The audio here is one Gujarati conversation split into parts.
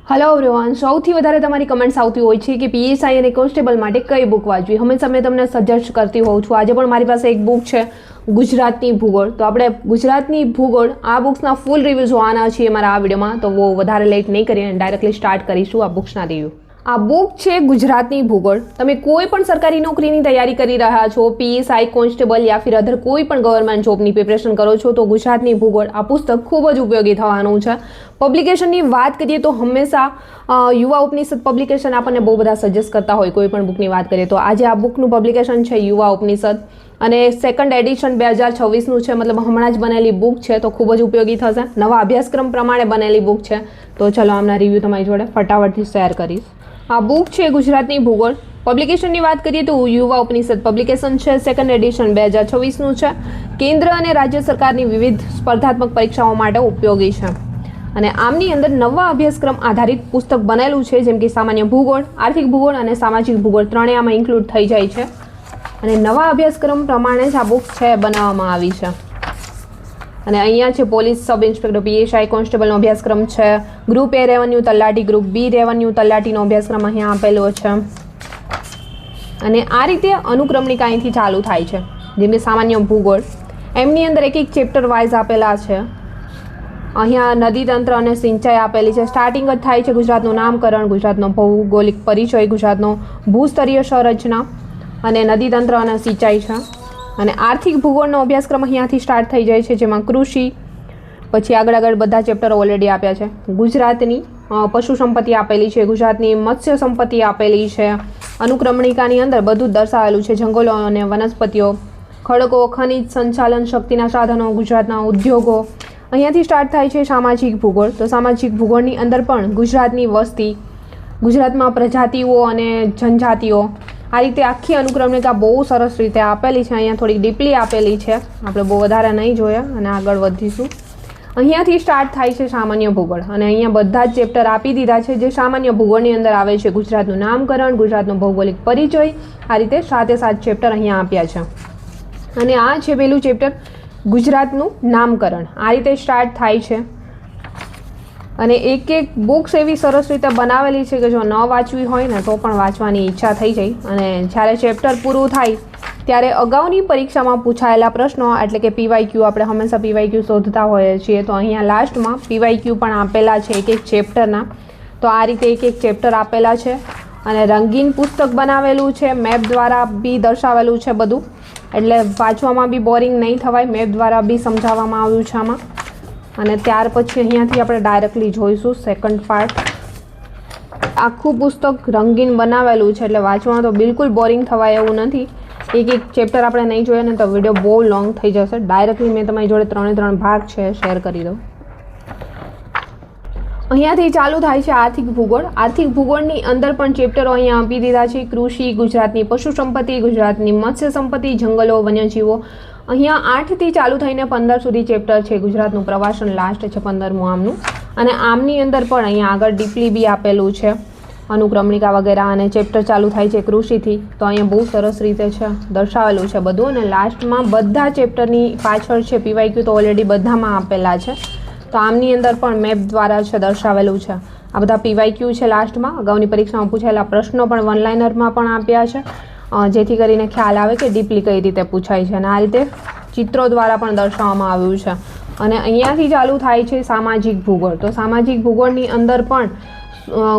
હેલો એવરીવન, સૌથી વધારે તમારી કમેન્ટ્સ આવતી હોય છે કે પીએસઆઈ અને કોન્સ્ટેબલ માટે કઈ બુક વાંચવી. હંમેશા મેં તમને સજેસ્ટ કરતી હોઉં છું. આજે પણ મારી પાસે એક બુક છે, ગુજરાતની ભૂગોળ. તો આપણે ગુજરાતની ભૂગોળ આ બુક્સના ફૂલ રિવ્યૂ જોવાના છીએ મારા આ વિડીયોમાં. તો વધારે લેટ નહીં કરીએ અને ડાયરેક્ટલી સ્ટાર્ટ કરીશું આ બુક્સના રિવ્યૂ. આ બુક છે ગુજરાતની ભૂગોળ. તમે કોઈ પણ સરકારી નોકરીની તૈયારી કરી રહ્યા છો, પીએસઆઈ, કોન્સ્ટેબલ યા ફિર અધર કોઈ પણ ગવર્મેન્ટ જોબની પ્રિપરેશન કરો છો, તો ગુજરાતની ભૂગોળ આ પુસ્તક ખૂબ જ ઉપયોગી થવાનું છે. પબ્લિકેશનની વાત કરીએ તો હંમેશા યુવા ઉપનિષદ પબ્લિકેશન આપણને બહુ બધા સજેસ્ટ કરતા હોય કોઈ પણ બુકની વાત કરીએ તો. આજે આ બુકનું પબ્લિકેશન છે યુવા ઉપનિષદ અને સેકન્ડ એડિશન 2026નું છે, મતલબ હમણાં જ બનેલી બુક છે, તો ખૂબ જ ઉપયોગી થશે. નવા અભ્યાસક્રમ પ્રમાણે બનેલી બુક છે. તો ચલો આમના રિવ્યૂ તમારી જોડે ફટાફટથી શેર કરીશ. આ બુક છે ગુજરાતની ભૂગોળ. પબ્લિકેશનની વાત કરીએ તો યુવા ઉપનિષદ પબ્લિકેશન છે, સેકન્ડ એડિશન 2026નું છે. કેન્દ્ર અને રાજ્ય સરકારની વિવિધ સ્પર્ધાત્મક પરીક્ષાઓ માટે ઉપયોગી છે અને આમની અંદર નવા અભ્યાસક્રમ આધારિત પુસ્તક બનેલું છે, જેમ કે સામાન્ય ભૂગોળ, આર્થિક ભૂગોળ અને સામાજિક ભૂગોળ ત્રણેય આમાં ઇન્ક્લુડ થઈ જાય છે અને નવા અભ્યાસક્રમ પ્રમાણે જ આ બુક છે બનાવવામાં આવી છે. અને અહીંયા છે પોલીસ સબ ઇન્સ્પેક્ટર, પીએસઆઈ, કોન્સ્ટેબલનો અભ્યાસક્રમ છે, ગ્રુપ એ રેવન્યુ તલાટી, ગ્રુપ બી રેવન્યુ તલાટીનો અભ્યાસક્રમ અહીંયા આપેલો છે. અને આ રીતે અનુક્રમણિકા અહીંથી ચાલુ થાય છે, જેમ કે સામાન્ય ભૂગોળ એમની અંદર એક એક ચેપ્ટર વાઇઝ આપેલા છે. અહીંયા નદી તંત્ર અને સિંચાઈ આપેલી છે. સ્ટાર્ટિંગ જ થાય છે ગુજરાતનું નામકરણ, ગુજરાતનો ભૌગોલિક પરિચય, ગુજરાતનો ભૂસ્તરીય સંરચના અને નદી તંત્ર અને સિંચાઈ છે. અને આર્થિક ભૂગોળનો અભ્યાસક્રમ અહીંયાથી સ્ટાર્ટ થઈ જાય છે, જેમાં કૃષિ, પછી આગળ બધા ચેપ્ટર ઓલરેડી આપ્યા છે. ગુજરાતની પશુ સંપત્તિ આપેલી છે, ગુજરાતની મત્સ્ય સંપત્તિ આપેલી છે. અનુક્રમણિકાની અંદર બધું જ દર્શાવેલું છે, જંગલો અને વનસ્પતિઓ, ખડકો, ખનિજ, સંચાલન શક્તિના સાધનો, ગુજરાતના ઉદ્યોગો. અહીંયાથી સ્ટાર્ટ થાય છે સામાજિક ભૂગોળ. તો સામાજિક ભૂગોળની અંદર પણ ગુજરાતની વસ્તી, ગુજરાતમાં પ્રજાતિઓ અને જનજાતિઓ, આ રીતે આખી અનુક્રમણિકા બહુ સરસ રીતે આપેલી છે. અહીંયા થોડીક ડીપલી આપેલી છે, આપણે બહુ વધારે નહીં જોયા અને આગળ વધીશું. અહીંયાથી સ્ટાર્ટ થાય છે સામાન્ય ભૂગોળ અને અહીંયા બધા જ ચેપ્ટર આપી દીધા છે જે સામાન્ય ભૂગોળની અંદર આવે છે. ગુજરાતનું નામકરણ, ગુજરાતનો ભૌગોલિક પરિચય, આ રીતે 7 ચેપ્ટર અહીંયા આપ્યા છે. અને આ છે પેલું ચેપ્ટર, ગુજરાતનું નામકરણ. આ રીતે સ્ટાર્ટ થાય છે અને એક એક બુક્સ એવી સરસ રીતે બનાવેલી છે કે જો ન વાંચવી હોય ને તો પણ વાંચવાની ઈચ્છા થઈ જાય. અને જ્યારે ચેપ્ટર પૂરું થાય ત્યારે અગાઉની પરીક્ષામાં પૂછાયેલા પ્રશ્નો, એટલે કે પીવાયક્યુ, આપણે હંમેશા પીવાયક્યુ શોધતા હોઈએ છીએ, તો અહીંયા લાસ્ટમાં પીવાયક્યુ પણ આપેલા છે એક એક ચેપ્ટરના. તો આ રીતે એક એક ચેપ્ટર આપેલા છે અને રંગીન પુસ્તક બનાવેલું છે, મેપ દ્વારા બી દર્શાવેલું છે બધું, એટલે વાંચવામાં બી બોરિંગ નહીં થવાય. મેપ દ્વારા બી સમજાવવામાં આવ્યું છે આમાં. અને ત્યાર પછી અહીંયાથી આપણે ડાયરેક્ટલી જોઈશું સેકન્ડ પાર્ટ. આખું પુસ્તક રંગીન બનાવેલું છે એટલે વાંચવામાં તો બિલકુલ બોરિંગ થવાય એવું નથી. એક એક ચેપ્ટર આપણે નહીં જોઈએ ને તો વિડીયો બહુ લોંગ થઈ જશે. ડાયરેક્ટલી મેં તમારી જોડે 3 ભાગ છે શેર કરી દઉં. અહીંયાથી ચાલુ થાય છે આર્થિક ભૂગોળ. આર્થિક ભૂગોળની અંદર પણ ચેપ્ટરો અહીંયા આપી દીધા છે. કૃષિ, ગુજરાતની પશુ સંપત્તિ, ગુજરાતની મત્સ્ય સંપત્તિ, જંગલો, વન્યજીવો. અહીંયા 8થી ચાલુ થઈને 15 સુધી ચેપ્ટર છે. ગુજરાતનું પ્રવાસન લાસ્ટ છે 15મું આમનું. અને આમની અંદર પણ અહીંયા આગળ ડીપલી બી આપેલું છે, અનુક્રમણિકા વગેરે. અને ચેપ્ટર ચાલુ થાય છે કૃષિથી, તો અહીંયા બહુ સરસ રીતે છે દર્શાવેલું છે બધું. અને લાસ્ટમાં બધા ચેપ્ટરની પાછળ છે પીવાયક્યુ, તો ઓલરેડી બધામાં આપેલા છે. તો આમની અંદર પણ મેપ દ્વારા છે દર્શાવેલું છે. આ બધા પીવાયક્યુ છે લાસ્ટમાં. અગાઉની પરીક્ષામાં પૂછાયેલા પ્રશ્નો પણ વનલાઇનરમાં પણ આપ્યા છે, જેથી કરીને ખ્યાલ આવે કે ડીપલી કઈ રીતે પૂછાય છે. અને આ રીતે ચિત્રો દ્વારા પણ દર્શાવવામાં આવ્યું છે. અને અહીંયાથી ચાલુ થાય છે સામાજિક ભૂગોળ. તો સામાજિક ભૂગોળની અંદર પણ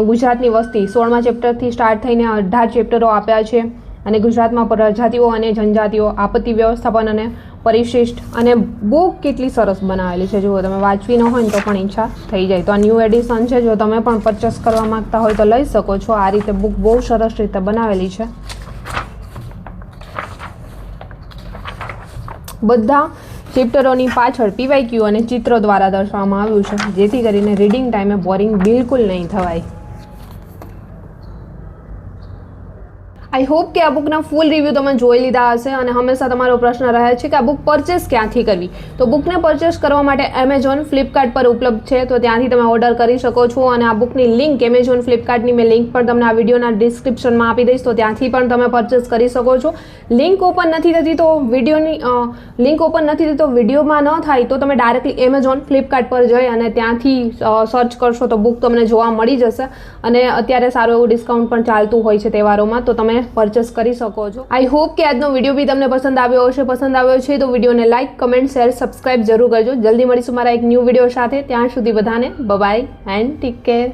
ગુજરાતની વસ્તી 16મા ચેપ્ટરથી સ્ટાર્ટ થઈને 18 ચેપ્ટરો આપ્યા છે. અને ગુજરાતમાં પ્રજાતિઓ અને જનજાતિઓ, આપત્તિ વ્યવસ્થાપન અને પરિશિષ્ટ. અને બુક કેટલી સરસ બનાવેલી છે, જુઓ તમે વાંચવી ન હોય ને તો પણ ઈચ્છા થઈ જાય. તો આ ન્યૂ એડિશન છે, જો તમે પણ પરચેસ કરવા માંગતા હોય તો લઈ શકો છો. આ રીતે બુક બહુ સરસ રીતે બનાવેલી છે. બધા ચેપ્ટરોની પાછળ પીવાયક્યુ અને ચિત્રો દ્વારા દર્શાવવામાં આવ્યું છે, જેથી કરીને રીડિંગ ટાઈમે બોરિંગ બિલકુલ નહીં થવાય. આઈ હોપ કે આ બુકના ફૂલ રિવ્યૂ તમે જોઈ લીધા હશે અને હંમેશા તમારો પ્રશ્ન રહે છે કે આ બુક પરચેસ ક્યાંથી કરવી. તો બુકને પરચેસ કરવા માટે એમેઝોન, ફ્લિપકાર્ટ પર ઉપલબ્ધ છે, તો ત્યાંથી તમે ઓર્ડર કરી શકો છો. અને આ બુકની લિંક એમેઝોન, ફ્લિપકાર્ટની મેં લિંક પણ તમને આ વિડીયોના ડિસ્ક્રિપ્શનમાં આપી દઈશ, તો ત્યાંથી પણ તમે પરચેસ કરી શકો છો. લિંક ઓપન નથી થતી તો વિડીયોમાં ન થાય તો તમે ડાયરેક્ટલી એમેઝોન, ફ્લિપકાર્ટ પર જઈ અને ત્યાંથી સર્ચ કરશો તો બુક તમને જોવા મળી જશે. અને અત્યારે સારું એવું ડિસ્કાઉન્ટ પણ ચાલતું હોય છે તહેવારોમાં, તો તમે પરચેસ કરી શકો છો. આઈ હોપ કે આજનો વિડીયો બી તમને પસંદ આવ્યો હશે. પસંદ આવ્યો છે તો વિડીયોને લાઇક, કમેન્ટ, શેર, સબસ્ક્રાઇબ જરૂર કરજો. જલ્દી મળીશું મારા એક ન્યૂ વિડીયો સાથે. ત્યાં સુધી બધાને બાય એન્ડ ટેક કેર.